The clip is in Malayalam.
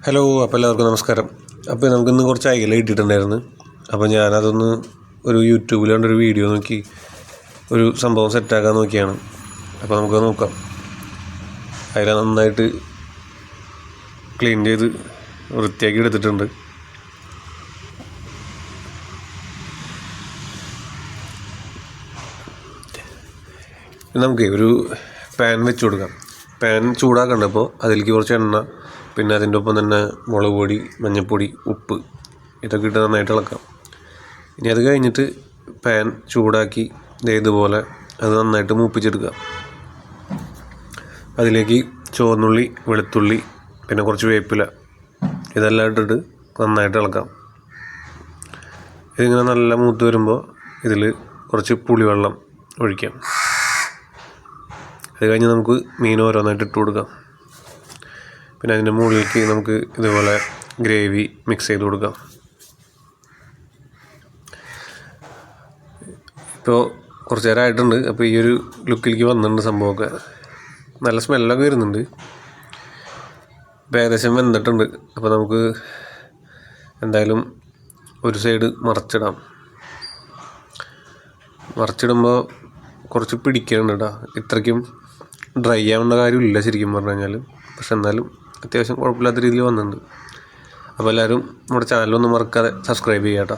ഹലോ, അപ്പോൾ എല്ലാവർക്കും നമസ്കാരം. അപ്പോൾ നമുക്കിന്ന് കുറച്ച് അയില ഇട്ടിട്ടുണ്ടായിരുന്നു. അപ്പോൾ ഞാനതൊന്ന് ഒരു യൂട്യൂബിൽ കണ്ടൊരു വീഡിയോ നോക്കി ഒരു സംഭവം സെറ്റാക്കാൻ നോക്കിയാണ്. അപ്പോൾ നമുക്ക് നോക്കാം. അയില നന്നായിട്ട് ക്ലീൻ ചെയ്ത് വൃത്തിയാക്കി എടുത്തിട്ടുണ്ട്. നമുക്ക് ഒരു പാൻ വെച്ച് കൊടുക്കാം. പാൻ ചൂടാക്കണ്ടപ്പോൾ അതിലേക്ക് കുറച്ച് എണ്ണ, പിന്നെ അതിൻ്റെ ഒപ്പം തന്നെ മുളക് പൊടി, മഞ്ഞൾപ്പൊടി, ഉപ്പ് ഇതൊക്കെ ഇട്ട് നന്നായിട്ട് ഇളക്കാം. ഇനി അത് കഴിഞ്ഞിട്ട് പാൻ ചൂടാക്കി ഇതുപോലെ അത് നന്നായിട്ട് മൂപ്പിച്ചെടുക്കുക. അതിലേക്ക് ചുവന്നുള്ളി, വെളുത്തുള്ളി, പിന്നെ കുറച്ച് വേപ്പില ഇതെല്ലാം ഇട്ടിട്ട് നന്നായിട്ട് ഇളക്കാം. ഇതിങ്ങനെ നല്ല മൂത്ത് വരുമ്പോൾ ഇതിൽ കുറച്ച് പുളിവെള്ളം ഒഴിക്കാം. അത് കഴിഞ്ഞ് നമുക്ക് മീൻ ഓരോന്നായിട്ട് ഇട്ട് കൊടുക്കാം. പിന്നെ അതിൻ്റെ മുകളിലേക്ക് നമുക്ക് ഇതുപോലെ ഗ്രേവി മിക്സ് ചെയ്ത് കൊടുക്കാം. ഇപ്പോൾ കുറച്ച് നേരം ആയിട്ടുണ്ട്. അപ്പോൾ ഈ ഒരു ലുക്കിലേക്ക് വന്നിട്ടുണ്ട് സംഭവമൊക്കെ. നല്ല സ്മെല്ലൊക്കെ വരുന്നുണ്ട്. ഇപ്പോൾ ഏകദേശം വെന്തിട്ടുണ്ട്. അപ്പോൾ നമുക്ക് എന്തായാലും ഒരു സൈഡ് മറച്ചിടുമ്പോൾ കുറച്ച് പിടിക്കാനുണ്ട് കേട്ടോ. ഇത്രയ്ക്കും ഡ്രൈ ആവേണ്ട കാര്യമില്ല ശരിക്കും പറഞ്ഞു കഴിഞ്ഞാൽ. പക്ഷെ എന്നാലും അത്യാവശ്യം കുഴപ്പമില്ലാത്ത രീതിയിൽ വന്നിട്ടുണ്ട്. അപ്പോൾ എല്ലാവരും നമ്മുടെ ചാനലൊന്നും മറക്കാതെ സബ്സ്ക്രൈബ് ചെയ്യാം കേട്ടോ.